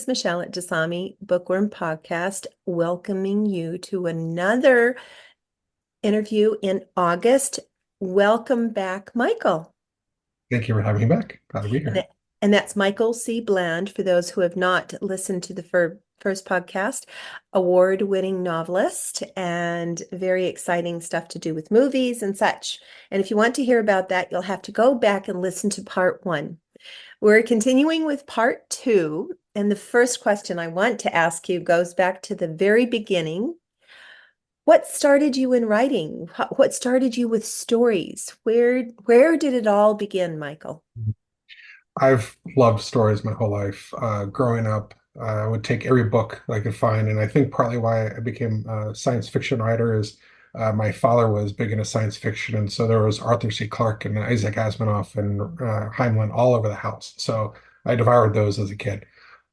is Michèle at Dasami Bookworm Podcast, welcoming you to another interview in August. Welcome back, Michael. Thank you for having me back. Glad to be And, here. and that's Michael C. Bland, for those who have not listened to the first podcast, award-winning novelist, and very exciting stuff to do with movies and such. And if you want to hear about that, you'll have to go back and listen to part 1. We're continuing with part 2, and the first question I want to ask you goes back to the very beginning. What started you in writing? What started you with stories? Where did it all begin, Michael? I've loved stories my whole life. Growing up, I would take every book I could find, and I think partly why I became a science fiction writer is my father was big into science fiction, and so there was Arthur C. Clarke and Isaac Asimov and Heinlein all over the house. So I devoured those as a kid.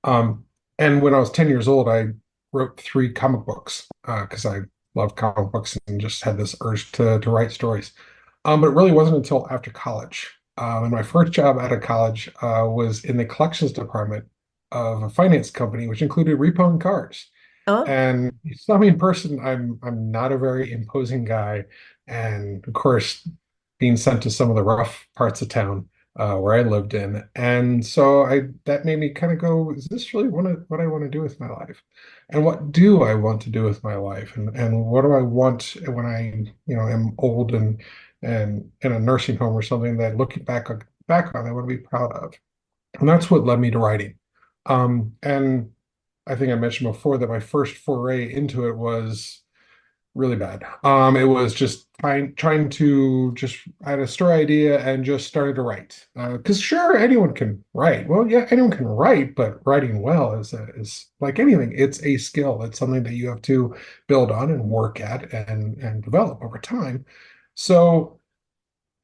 Um, and when I was 10 years old, I wrote 3 comic books because I loved comic books and just had this urge to write stories. But it really wasn't until after college. And my first job out of college was in the collections department of a finance company, which included repoing cars. Oh, And you saw me in person, I'm not a very imposing guy. And of course, being sent to some of the rough parts of town where I lived in. And so I that made me kind of go, is this really what I want to do with my life? And what do I want to do with my life? And what do I want when I, am old and in a nursing home or something that looking back on, I want to be proud of. And that's what led me to writing. And I think I mentioned before that my first foray into it was really bad. It was just trying to just I had a story idea and just started to write. Because sure, anyone can write. Well, yeah, anyone can write, but writing well is like anything. It's a skill. It's something that you have to build on and work at and develop over time. So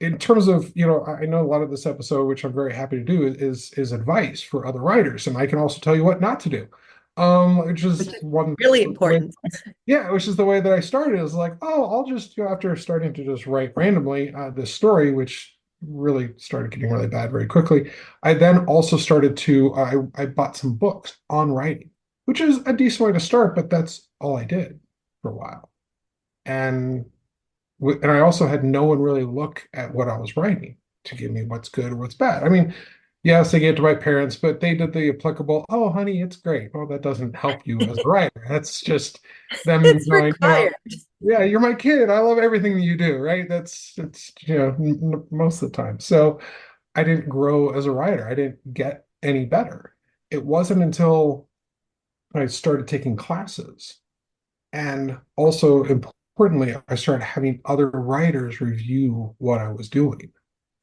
in terms of, I know a lot of this episode, which I'm very happy to do, is advice for other writers, and I can also tell you what not to do. Which which is is one really way, important. yeah, which is the way that I started. Is like, oh, I'll just, after starting to just write randomly this story, which really started getting really bad very quickly. I then also started to, I bought some books on writing, which is a decent way to start, but that's all I did for a while. And and I also had no one really look at what I was writing to give me what's good or what's bad. I mean, yes, I gave it to my parents, but they did the applicable, oh, honey, it's great. Well, that doesn't help you as a writer. That's just them It's going, required. yeah, you're my kid. I love everything that you do, right? It's, most of the time. So I didn't grow as a writer. I didn't get any better. It wasn't until I started taking classes and also, importantly, I started having other writers review what I was doing.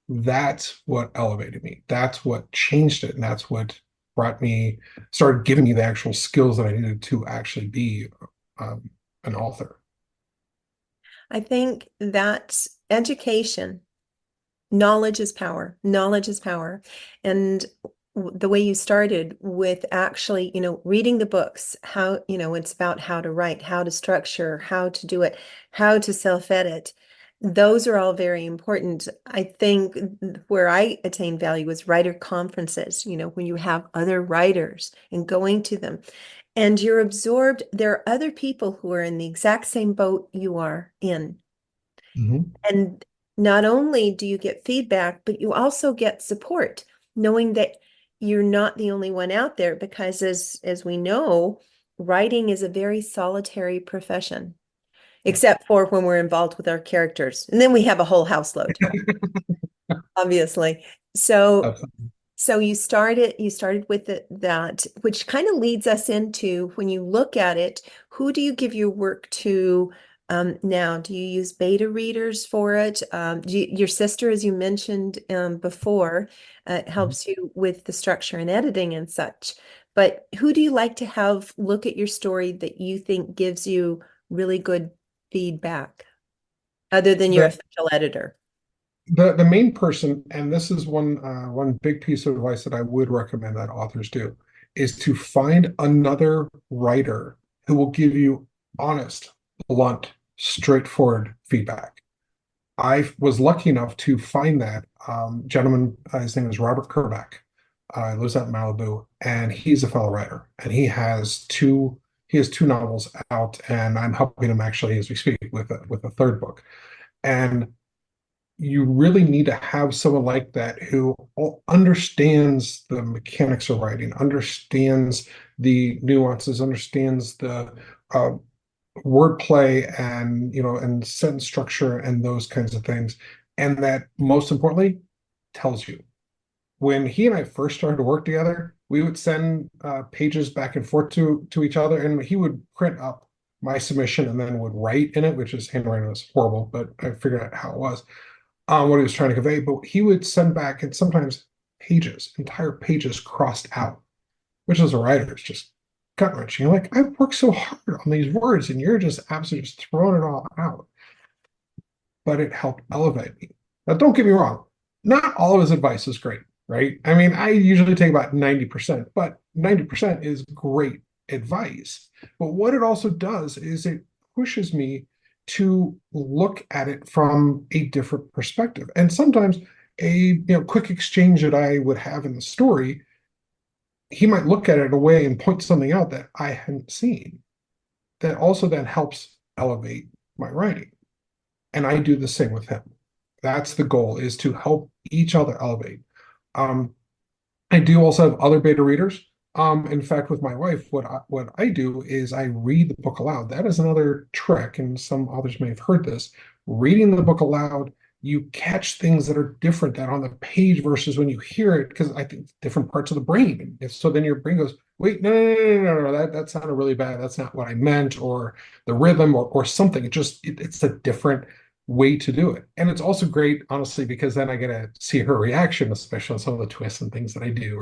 That's what elevated me. That's what changed it. And that's what started giving me the actual skills that I needed to actually be um, an author. I think that education, knowledge is power. Knowledge is power. And the way you started with actually, reading the books, how, it's about how to write, how to structure, how to do it, how to self-edit. Those are all very important. I think where I attain value is writer conferences, when you have other writers and going to them and you're absorbed. There are other people who are in the exact same boat you are in. Mhm. And not only do you get feedback, but you also get support, knowing that you're not the only one out there, because as we know, writing is a very solitary profession, except for when we're involved with our characters. And then we have a whole house load, obviously. So Absolutely. so you started with that, which kind of leads us into, when you look at it, who do you give your work to now? Do you use beta readers for it? Your sister, as you mentioned before, helps you with the structure and editing and such. But who do you like to have look at your story that you think gives you really good feedback, other than your The, official editor? the main person, and this is one big piece of advice that I would recommend that authors do, is to find another writer who will give you honest, blunt, straightforward feedback. I was lucky enough to find that gentleman. His name is Robert Kerback. lives out in Malibu, and he's a fellow writer, and he has two novels out, and I'm helping him actually as we speak with a third book. And you really need to have someone like that who understands the mechanics of writing, understands the nuances, understands the uh, wordplay and and sentence structure and those kinds of things, and that most importantly tells you. When he and I first started to work together, we would send pages back and forth to each other, and he would print up my submission and then would write in it, which his handwriting was horrible, but I figured out how it was, what he was trying to convey. But he would send back, and sometimes entire pages crossed out, which as a writer is just gut wrenching. You're like, I've worked so hard on these words, and you're just absolutely just throwing it all out. But it helped elevate me. Now, don't get me wrong, not all of his advice is great, right? I mean, I usually take about 90%, but 90% is great advice. But what it also does is it pushes me to look at it from a different perspective. And sometimes a quick exchange that I would have in the story, he might look at it in a way and point something out that I hadn't seen. That also then helps elevate my writing. And I do the same with him. That's the goal, is to help each other elevate. Um, I do also have other beta readers. In fact, with my wife, what I do is I read the book aloud. That is another trick, and some others may have heard this. Reading the book aloud, you catch things that are different than on the page versus when you hear it, because I think different parts of the brain. And if so, then your brain goes, wait, no, no, no, no, no, no, that sounded really bad. That's not what I meant, or the rhythm, or something. It's a different way to do it. And it's also great, honestly, because then I get to see her reaction, especially on some of the twists and things that I do,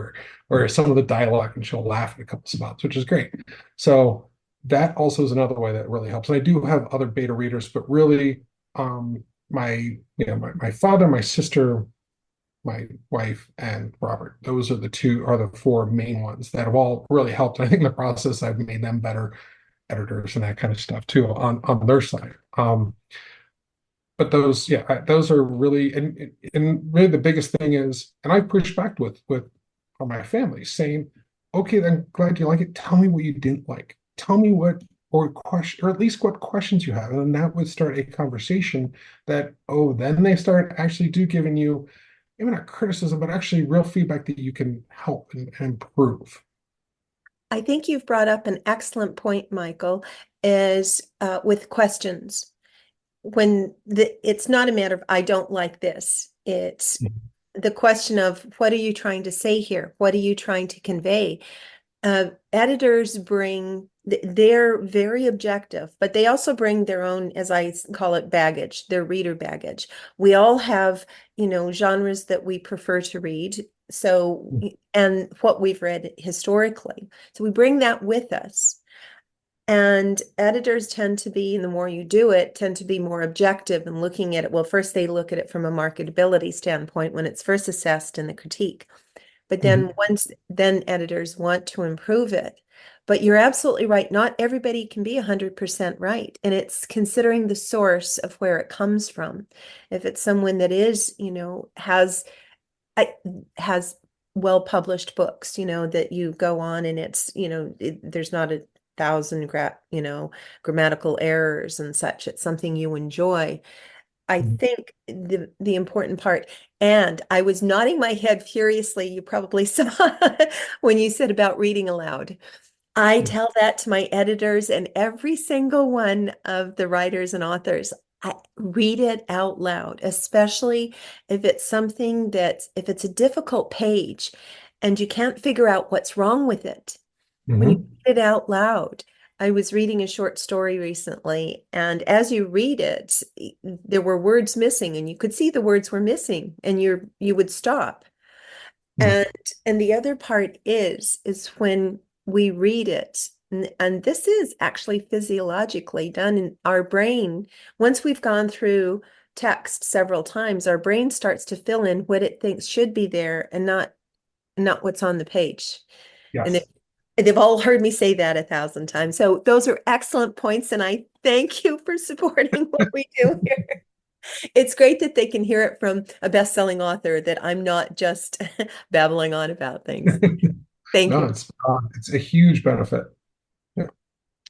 or some of the dialogue, and she'll laugh at a couple spots, which is great. So that also is another way that really helps. And I do have other beta readers, but really, my father, my sister, my wife, and Robert. Those are the four main ones that have all really helped. I think in the process I've made them better editors and that kind of stuff too on their side. But those are really, and really the biggest thing is, and I push back with my family saying, okay, I'm glad you like it. Tell me what you didn't like. Tell me what, or question, or at least what questions you have. And that would start a conversation that, oh, then they start actually do giving you, maybe not criticism, but actually real feedback that you can help and improve. I think you've brought up an excellent point, Michael, is with questions. It's not a matter of I don't like this. It's the question of what are you trying to say here? What are you trying to convey? Editors they're very objective, but they also bring their own, as I call it, baggage, their reader baggage. We all have, genres that we prefer to read. So, and what we've read historically. So we bring that with us. And editors tend to be, and the more you do it, tend to be more objective and looking at it. Well, first they look at it from a marketability standpoint when it's first assessed in the critique. But then Mhm. then editors want to improve it. But you're absolutely right. Not everybody can be 100% right. And it's considering the source of where it comes from. If it's someone that is, has well-published books, that you go on and it's, there's not a thousand grammatical errors and such. It's something you enjoy. I Mhm. think the important part, and I was nodding my head furiously, you probably saw when you said about reading aloud. I Yeah. tell that to my editors and every single one of the writers and authors. I read it out loud, especially if it's if it's a difficult page and you can't figure out what's wrong with it. When you Mhm. read it out loud, I was reading a short story recently, and as you read it, there were words missing, and you could see the words were missing, and you would stop. Mhm. And the other part is when we read it, and this is actually physiologically done in our brain. Once we've gone through text several times, our brain starts to fill in what it thinks should be there and not what's on the page. And Yes. they've all heard me say that 1,000 times. So those are excellent points, and I thank you for supporting what we do here. It's great that they can hear it from a best-selling author that I'm not just babbling on about things. Thank No, you. it's a huge benefit. Yeah.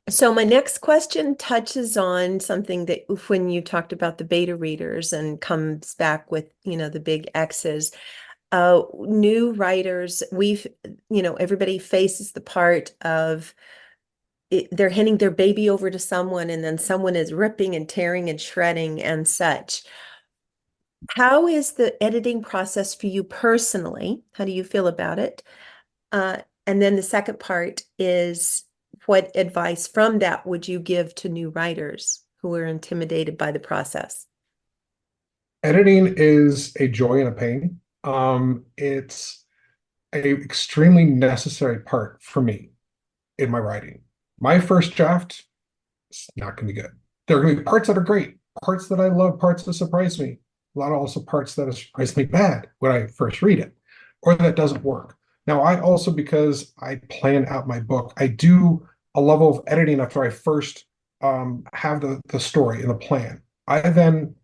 So my next question touches on something that when you talked about the beta readers and comes back with, the big X's, new writers, everybody faces the part of they're handing their baby over to someone and then someone is ripping and tearing and shredding and such. How is the editing process for you personally? How do you feel about it? And then the second part is what advice from that would you give to new writers who are intimidated by the process? Editing is a joy and a pain. It's a extremely necessary part for me in my writing. My first draft is not going to be good. There are going to be parts that are great, parts that I love, parts that surprise me. A lot of also parts that surprise me bad when I first read it, or that doesn't work. Now, I also, because I plan out my book, I do a level of editing after I first have the story and the plan. I then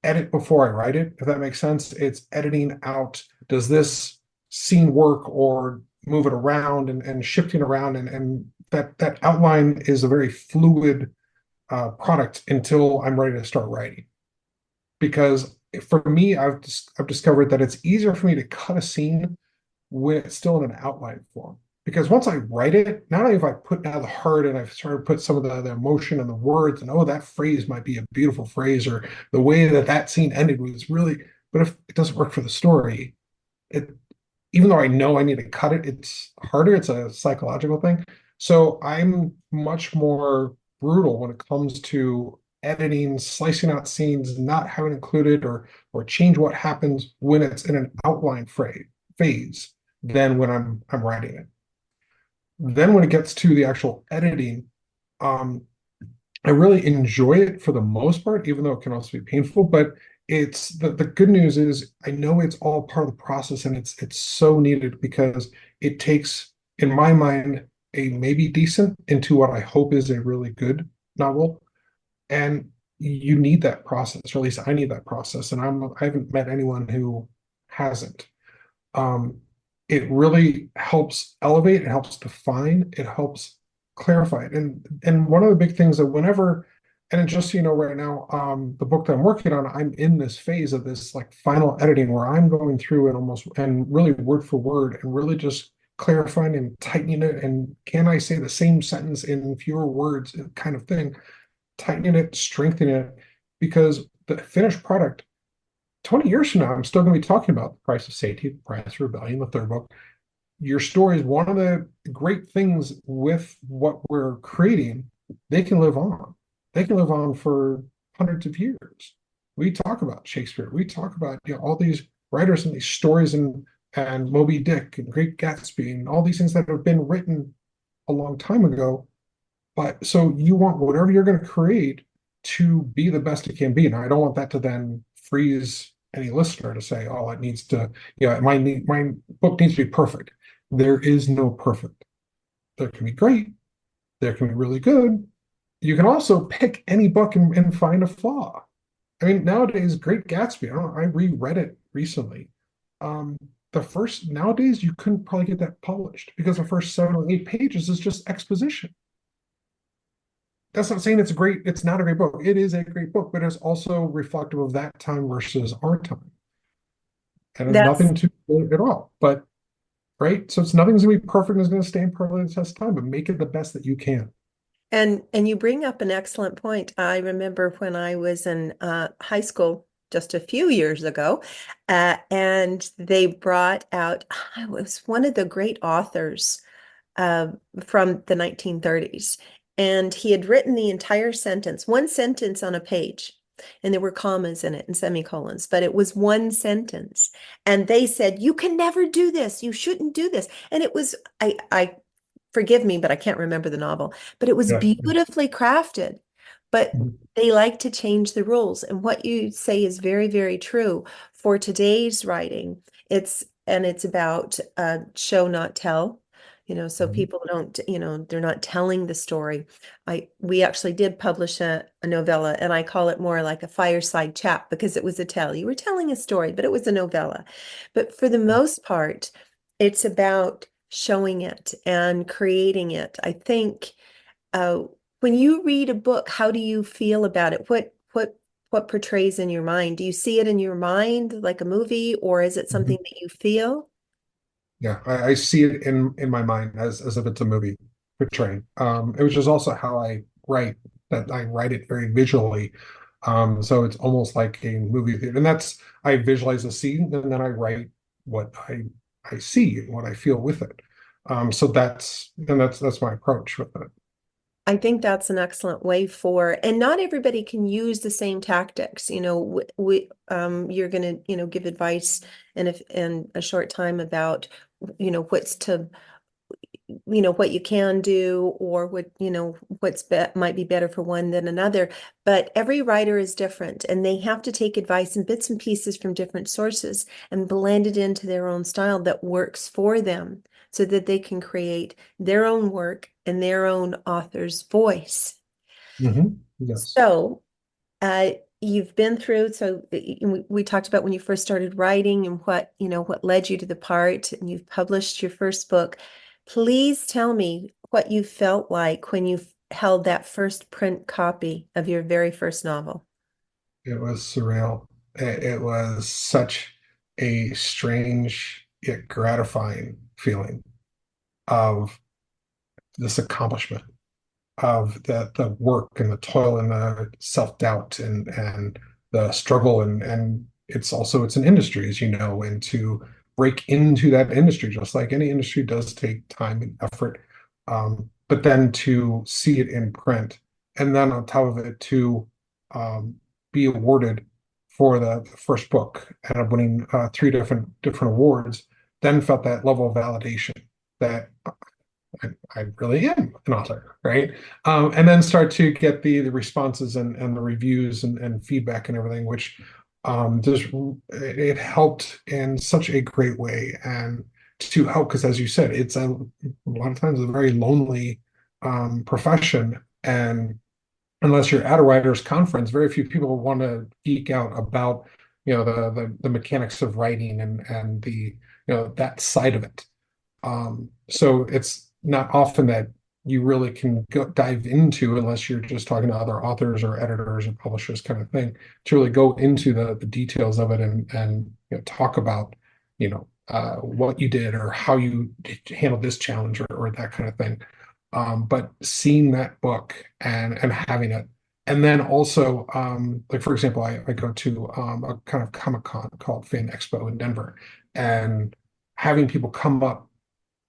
edit before I write it, if that makes sense. It's editing out, does this scene work, or move it around and shifting around, and that outline is a very fluid product until I'm ready to start writing. Because for me, I've discovered that it's easier for me to cut a scene when it's still in an outline form. Because once I write it, not only have I put down the heart and I've started to put some of the emotion and the words, and oh, that phrase might be a beautiful phrase, or the way that that scene ended was really, but if it doesn't work for the story, it, even though I know I need to cut it, it's harder. It's a psychological thing. So I'm much more brutal when it comes to editing, slicing out scenes, not having included or change what happens when it's in an outline phase than when I'm writing it. Then when it gets to the actual editing, um, I really enjoy it for the most part, even though it can also be painful. But it's the good news is I know it's all part of the process, and it's so needed because it takes, in my mind, a maybe decent into what I hope is a really good novel. And you need that process, or at least I need that process. And I haven't met anyone who hasn't. Um, it really helps elevate, it helps define, it helps clarify it. And one of the big things that whenever, and just so you know, right now, the book that I'm working on, I'm in this phase of this like final editing where I'm going through and almost and really word for word and really just clarifying and tightening it. And can I say the same sentence in fewer words, kind of thing, tightening it, strengthening it, because the finished product 20 years from now, I'm still going to be talking about the price of safety, the price of rebellion, the third book. Your story is one of the great things with what we're creating. They can live on. They can live on for hundreds of years. We talk about Shakespeare. We talk about all these writers and these stories and Moby Dick and Great Gatsby and all these things that have been written a long time ago. But so you want whatever you're going to create to be the best it can be. Now, I don't want that to then freeze any listener to say, "Oh, it needs to, my book needs to be perfect." There is no perfect. There can be great. There can be really good. You can also pick any book and find a flaw. I mean, nowadays, Great Gatsby, I reread it recently. Um, the first nowadays you couldn't probably get that published because the first 7 or 8 pages is just exposition. That's not saying it's not a great book. It is a great book, but it's also reflective of that time versus our time. And it's That's nothing to do at all. But right. So it's nothing's gonna be perfect and it's gonna stand perfectly the test of time, but make it the best that you can. and you bring up an excellent point. I remember when I was in high school just a few years ago, and they brought out, I was one of the great authors uh, from the 1930s. And he had written the entire sentence, one sentence on a page. And there were commas in it and semicolons, but it was one sentence. And they said, "You can never do this. You shouldn't do this." And it was, I forgive me, but I can't remember the novel, but it was Yeah. beautifully crafted. But Mhm. they like to change the rules. And what you say is very, very true. For today's writing, it's about show, not tell. so Mhm. people don't, they're not telling the story. We actually did publish a novella, and I call it more like a fireside chat because it was a tell. You were telling a story, but it was a novella. But for the most part, it's about showing it and creating it. I think when you read a book, how do you feel about it? What portrays in your mind? Do you see it in your mind like a movie, or is it Mhm. something that you feel? Yeah, I see it in my mind as if it's a movie portraying. Which is also how I write, that I write it very visually. So it's almost like a movie theater. And that's, I visualize a scene and then I write what I see and what I feel with it. So that's my approach with it. I think that's an excellent way for, and not everybody can use the same tactics. You're going to, give advice in a short time about, what's to what you can do, or what's might be better for one than another. But every writer is different, and they have to take advice and bits and pieces from different sources and blend it into their own style that works for them, so that they can create their own work and their own author's voice. Yes. So uh, you've been through, so we talked about when you first started writing and what led you to the part, and you've published your first book. Please tell me what you felt like when you held that first print copy of your very first novel. It was surreal. It was such a strange yet gratifying feeling of this accomplishment, of the work and the toil and the self-doubt and the struggle, and it's an industry, as you know, and to break into that industry, just like any industry, does take time and effort. But then to see it in print, and then on top of it to um, be awarded for the first book and of winning three different awards, then felt that level of validation that I really am an author, right? And then start to get the responses and the reviews and feedback and everything, which just it helped in such a great way. And to help, because as you said, it's a lot of times a very lonely profession, and unless you're at a writers conference, very few people want to geek out about the mechanics of writing and the that side of it. So it's not often that you really can dive into, unless you're just talking to other authors or editors or publishers kind of thing, to really go into the details of it and talk about what you did or how you handled this challenge or that kind of thing. But seeing that book and having it, and then also like for example, I go to a kind of Comic-Con called Fan Expo in Denver, and having people come up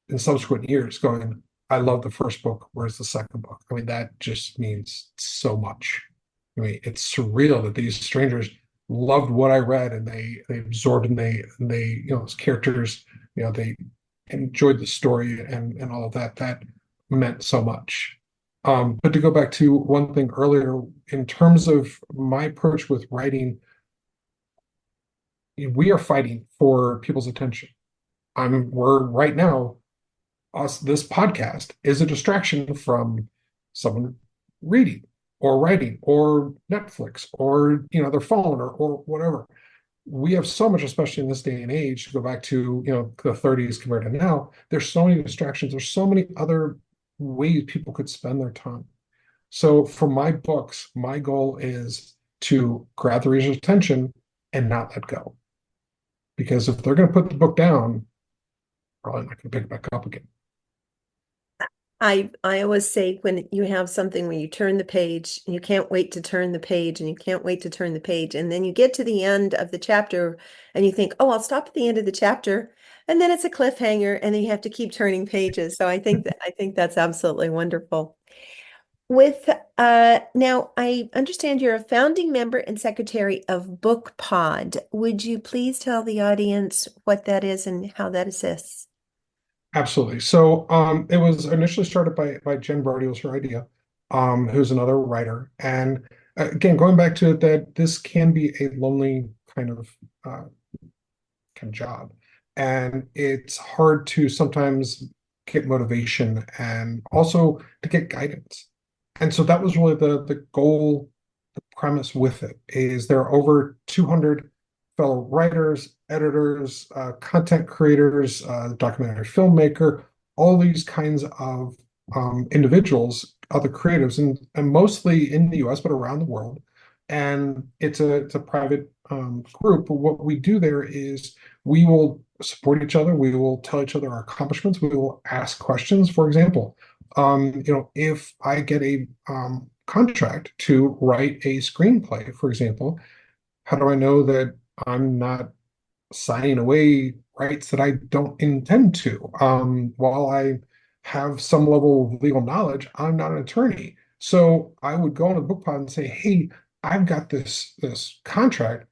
in subsequent years going, I love the first book. Where's the second book? I mean, that just means so much. I mean, it's surreal that these strangers loved what I read, and they absorbed, and they those characters, they enjoyed the story and all of that. That meant so much. But to go back to one thing earlier, in terms of my approach with writing, we are fighting for people's attention. We're right now, this podcast is a distraction from someone reading or writing or Netflix or their phone or whatever. We have so much, especially in this day and age, to go back to the 30s compared to now. There's so many distractions. There's so many other ways people could spend their time. So for my books, my goal is to grab the reader's attention and not let go. Because if they're going to put the book down, probably not going to pick it back up again. I always say, when you have something where you turn the page and you can't wait to turn the page and you can't wait to turn the page, and then you get to the end of the chapter and you think, oh, I'll stop at the end of the chapter, and then it's a cliffhanger and then you have to keep turning pages. So I think that's absolutely wonderful. With now, I understand you're a founding member and secretary of BookPod. Would you please tell the audience what that is and how that assists? Absolutely. So it was initially started by Jen Brody, was her idea, who's another writer. And again, going back to it, that this can be a lonely uh, kind of job, and it's hard to sometimes get motivation and also to get guidance. And so that was really the goal, the premise with it is there are over 200 fellow writers, editors, content creators, documentary filmmaker, all these kinds of individuals, other creatives, and mostly in the US, but around the world. And it's a private group. But what we do there is we will support each other. We will tell each other our accomplishments. We will ask questions. For example, if I get a contract to write a screenplay, for example, how do I know that I'm not signing away rights that I don't intend to? While I have some level of legal knowledge, I'm not an attorney. So I would go on a BookPod and say, "Hey, I've got this contract.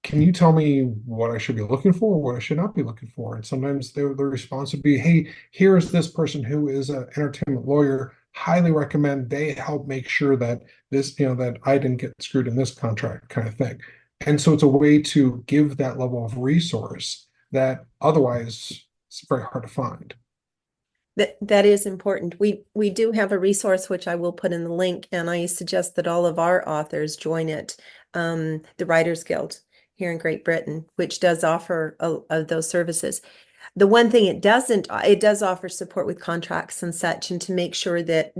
Can you tell me what I should be looking for, what I should not be looking for?" And sometimes the response would be, "Hey, here's this person who is an entertainment lawyer. Highly recommend they help make sure that this, that I didn't get screwed in this contract," kind of thing. And so it's a way to give that level of resource that otherwise it's very hard to find. That is important. We do have a resource which I will put in the link, and I suggest that all of our authors join it. The Writers Guild here in Great Britain, which does offer those services. The one thing it doesn't, it does offer support with contracts and such, and to make sure that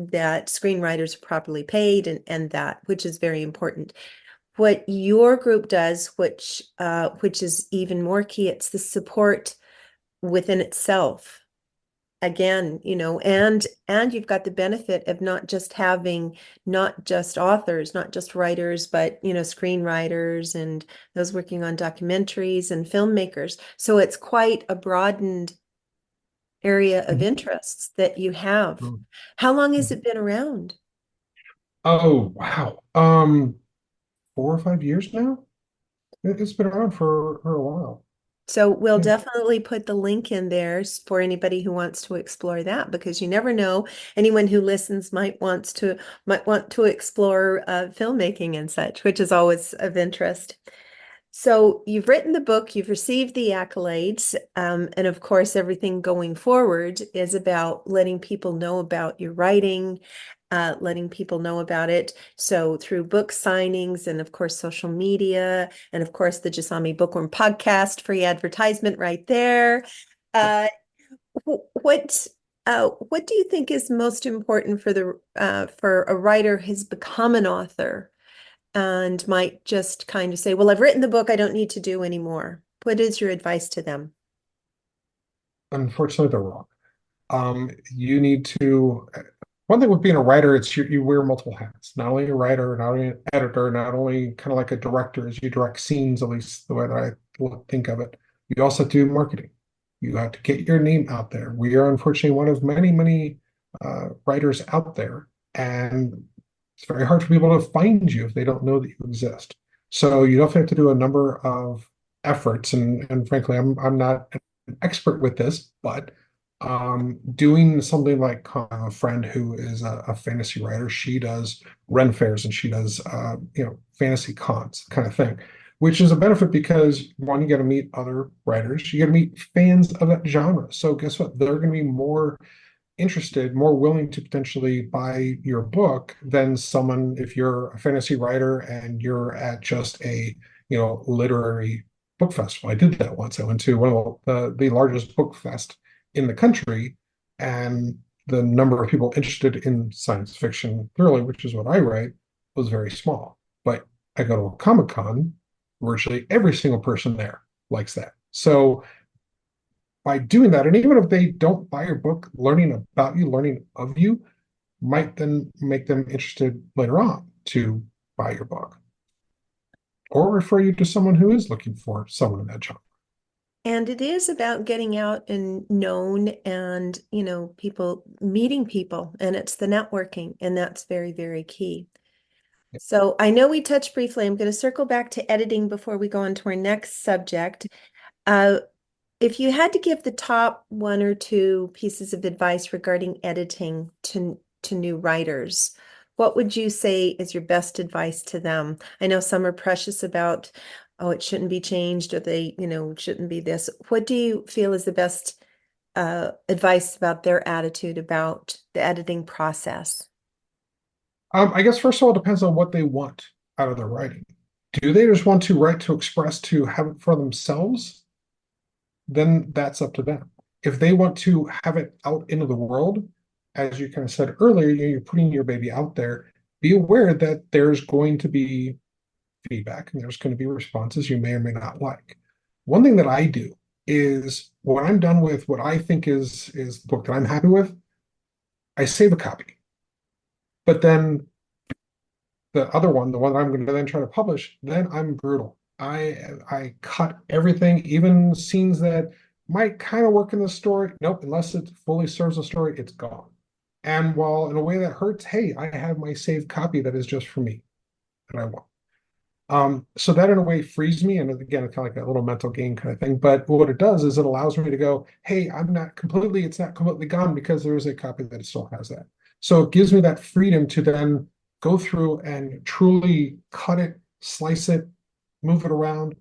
screenwriters are properly paid and that, which is very important. What your group does, which is even more key, it's the support within itself. Again, and you've got the benefit of not just having not just authors, not just writers, but screenwriters and those working on documentaries and filmmakers. So it's quite a broadened area of interests that you have. Mhm. How long has it been around? Oh, wow. 4 or 5 years now. It's been around for a while. So we'll Yeah. definitely put the link in there for anybody who wants to explore that, because you never know, anyone who listens might want to explore filmmaking and such, which is always of interest. So you've written the book, you've received the accolades, and of course, everything going forward is about letting people know about your writing, letting people know about it. So through book signings and of course social media, and of course the Jasami Bookworm podcast, free advertisement right there. Uh, what what do you think is most important for the for a writer who's become an author and might just kind of say, well, I've written the book, I don't need to do anymore. What is your advice to them? Unfortunately, they're wrong. You need to. One thing with being a writer, it's you wear multiple hats. Not only a writer, not only an editor, not only kind of like a director, as you direct scenes, at least the way that I think of it. You also do marketing. You have to get your name out there. We are unfortunately one of many, many writers out there, and it's very hard for people to find you if they don't know that you exist. So you definitely have to do a number of efforts, and frankly, I'm not an expert with this, but doing something like a friend who is a fantasy writer, she does Ren fairs and she does fantasy cons kind of thing, which is a benefit because one, you get to meet other writers, you get to meet fans of that genre. So guess what? They're going to be more interested, more willing to potentially buy your book than someone if you're a fantasy writer and you're at just a literary book festival. I did that once. I went to one of the largest book fest in the country, and the number of people interested in science fiction thoroughly, which is what I write, was very small. But I go to a Comic Con, virtually every single person there likes that. So by doing that, and even if they don't buy your book, learning about you, learning of you, might then make them interested later on to buy your book or refer you to someone who is looking for someone in that genre. And it is about getting out and known and, people meeting people, and it's the networking, and that's very, very key. So I know we touched briefly. I'm going to circle back to editing before we go on to our next subject. Uh, if you had to give the top one or two pieces of advice regarding editing to new writers, what would you say is your best advice to them? I know some are precious about, oh, it shouldn't be changed, or they, shouldn't be this. What do you feel is the best advice about their attitude about the editing process? I guess first of all, it depends on what they want out of their writing. Do they just want to write to express, to have it for themselves? Then that's up to them. If they want to have it out into the world, as you kind of said earlier, you're putting your baby out there, be aware that there's going to be feedback and there's going to be responses you may or may not like. One thing that I do is when I'm done with what I think is the book that I'm happy with, I save a copy. But then the other one, the one that I'm going to then try to publish, then I'm brutal. I cut everything, even scenes that might kind of work in the story. Nope, unless it fully serves the story, it's gone. And while in a way that hurts, hey, I have my saved copy that is just for me that I want. So that in a way frees me, and again, it's kind of like a little mental game kind of thing. But what it does is it allows me to go, hey, it's not completely gone because there is a copy that it still has that. So it gives me that freedom to then go through and truly cut it, slice it, move it around,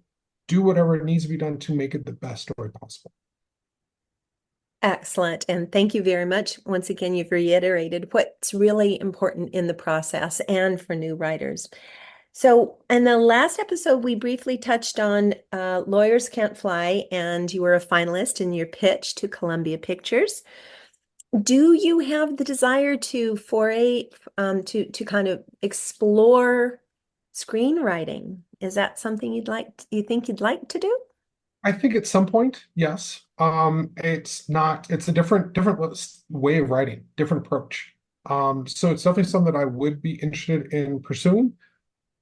do whatever it needs to be done to make it the best story possible. Excellent. And thank you very much. Once again, you've reiterated what's really important in the process and for new writers. So, in the last episode, we briefly touched on Lawyers Can't Fly, and you were a finalist in your pitch to Columbia Pictures. Do you have the desire to foray to kind of explore screenwriting? Is that something you think you'd like to do? I think at some point, yes. It's a different way of writing, different approach. So it's definitely something that I would be interested in pursuing.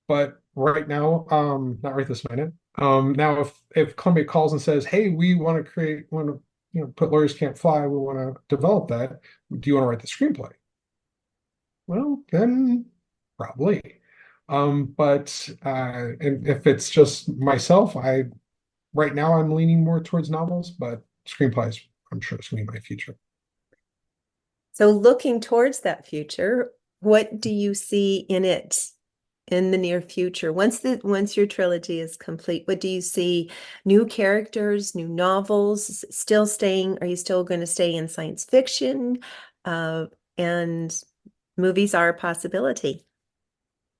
But right now, not right this minute. Now if Columbia calls and says, "Hey, we want to put Lawyers Can't Fly. We want to develop that. Do you want to write the screenplay?" Well, then probably. But and if it's just myself, I right now I'm leaning more towards novels, but screenplays, I'm sure it's going to be my future. So, looking towards that future, what do you see in it in the near future? Once your trilogy is complete, what do you see? New characters, new novels, still staying, are you still going to stay in science fiction? And movies are a possibility.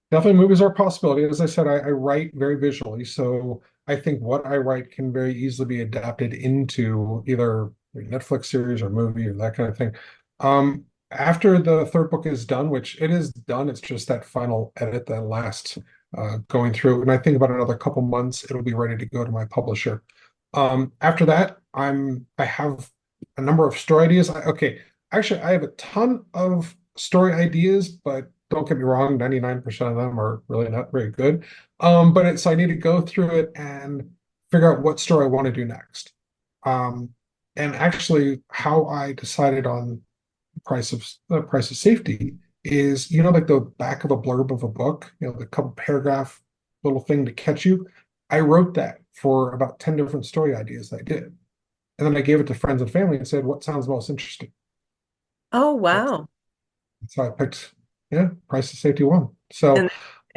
Definitely movies are a possibility. As I said, I write very visually, so I think what I write can very easily be adapted into either a Netflix series or movie or that kind of thing. After the third book is done, which it is done, it's just that final edit, that last going through, and I think about another couple months, it'll be ready to go to my publisher. After that, I have a number of story ideas. Actually, I have a ton of story ideas, but don't get me wrong, 99% of them are really not very good. But I need to go through it and figure out what story I want to do next. And actually, how I decided on the price of safety is, like the back of a blurb of a book, the couple paragraph little thing to catch you. I wrote that for about 10 different story ideas I did. And then I gave it to friends and family and said, what sounds most interesting? Oh, That's wow. so I picked, yeah, price of safety one. So, And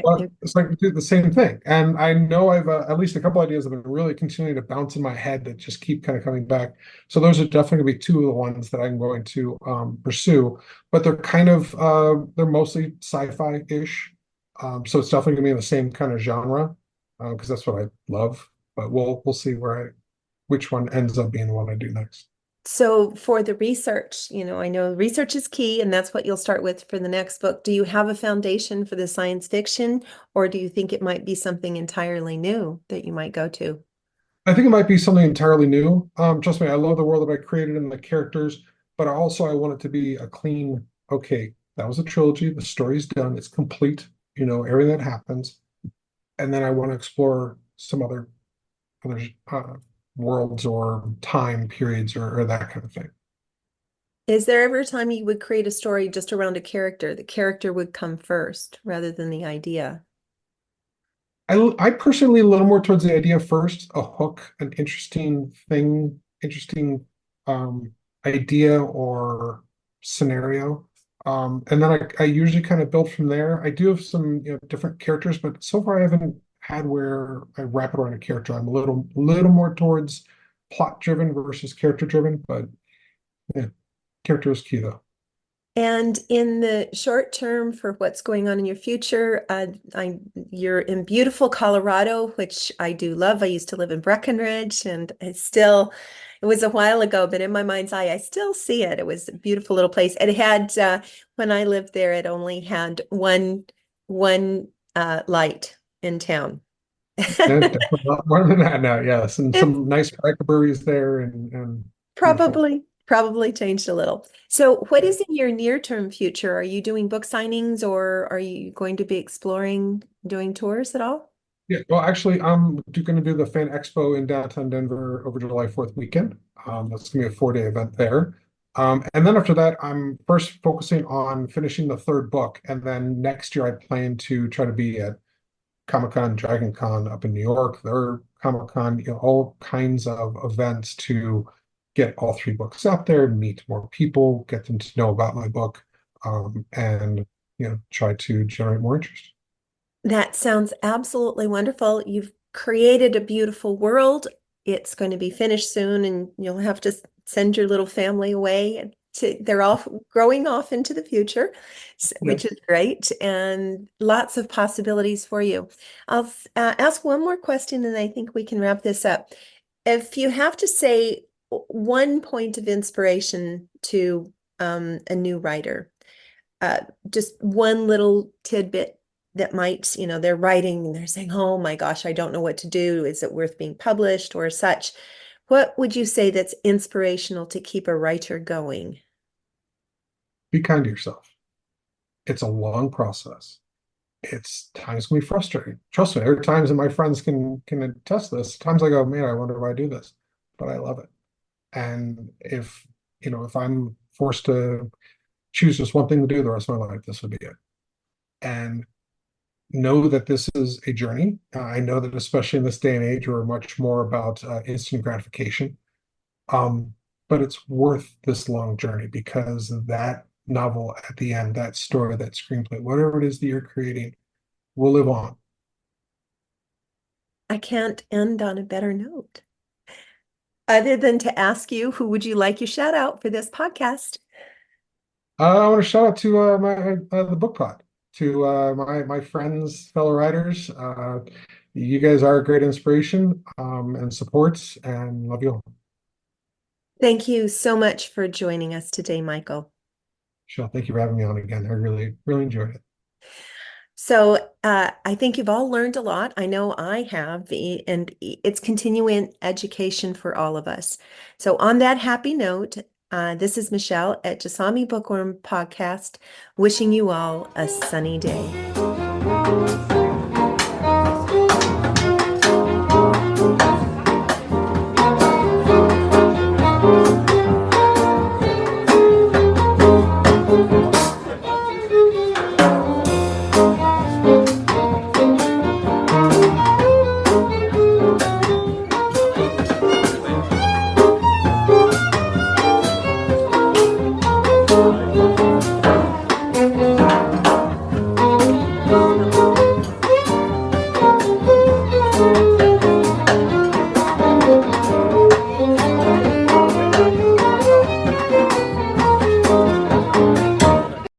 but it's like we do the same thing. And I know I've at least a couple ideas that have been really continuing to bounce in my head that just keep kind of coming back. So those are definitely going to be two of the ones that I'm going to pursue. But they're mostly sci-fi-ish. So it's definitely going to be in the same kind of genre because that's what I love. But we'll see which one ends up being the one I do next. so for the research, I know research is key, and that's what you'll start with for the next book. Do you have a foundation for the science fiction, or do you think it might be something entirely new that you might go to? I think it might be something entirely new. Trust me, I love the world that I created and the characters, but I want it to be a clean, okay, that was a trilogy, the story's done, it's complete, everything that happens. And then I want to explore some other worlds or time periods or that kind of thing. Is there ever a time you would create a story just around a character? The character would come first rather than the idea. I personally lean a little more towards the idea first, a hook, an interesting um, idea or scenario. And then I usually kind of build from there. I do have some different characters, but so far I haven't had where I wrap it around a character. I'm a little more towards plot driven versus character driven, but Yeah, character is key though. And in the short term for what's going on in your future, you're in beautiful Colorado, which I do love. I used to live in Breckenridge, and it was a while ago, but in my mind's eye, I still see it. It was a beautiful little place. It had, when I lived there, it only had one light in town. Yeah, definitely a lot more than that now. Yes, and It's some nice microbreweries there, and beautiful. probably changed a little. So what is in your near-term future? Are you doing book signings or are you going to be exploring doing tours at all? Yeah, well, actually, I'm going to do the Fan Expo in downtown Denver over July 4th weekend. That's going to be a 4-day event there. And then after that, I'm first focusing on finishing the third book. And then next year, I plan to try to be at Comic-Con, Dragon Con up in New York, their Comic-Con, all kinds of events to get all three books out there, meet more people, get them to know about my book, and try to generate more interest. That sounds absolutely wonderful. You've created a beautiful world. It's going to be finished soon, and you'll have to send your little family away they're all growing off into the future, Yeah, which is great, and lots of possibilities for you. I'll ask one more question, and I think we can wrap this up. If you have to say one point of inspiration to a new writer, uh, just one little tidbit that might, they're writing and they're saying, oh my gosh, I don't know what to do. Is it worth being published or such? What would you say that's inspirational to keep a writer going? be kind to yourself. It's a long process. It's times can be frustrating. Trust me, there are times that my friends can attest this. Times I go, man, I wonder why I do this, but I love it. And if I'm forced to choose just one thing to do the rest of my life, this would be it. And know that this is a journey. I know that especially in this day and age, we're much more about instant gratification. Um, but it's worth this long journey because that novel at the end, that story, that screenplay, whatever it is that you're creating, will live on. I can't end on a better note. Other than to ask you, who would you like your shout out for this podcast? I want to shout out to my the BookPod, to my friends, fellow writers. You guys are a great inspiration and supports, and love you all. Thank you so much for joining us today, Michael. Sure, thank you for having me on again. I really, really enjoyed it. So I think you've all learned a lot. I know I have, and it's continuing education for all of us. So on that happy note, this is Michèle at Jasami Bookworm Podcast, wishing you all a sunny day.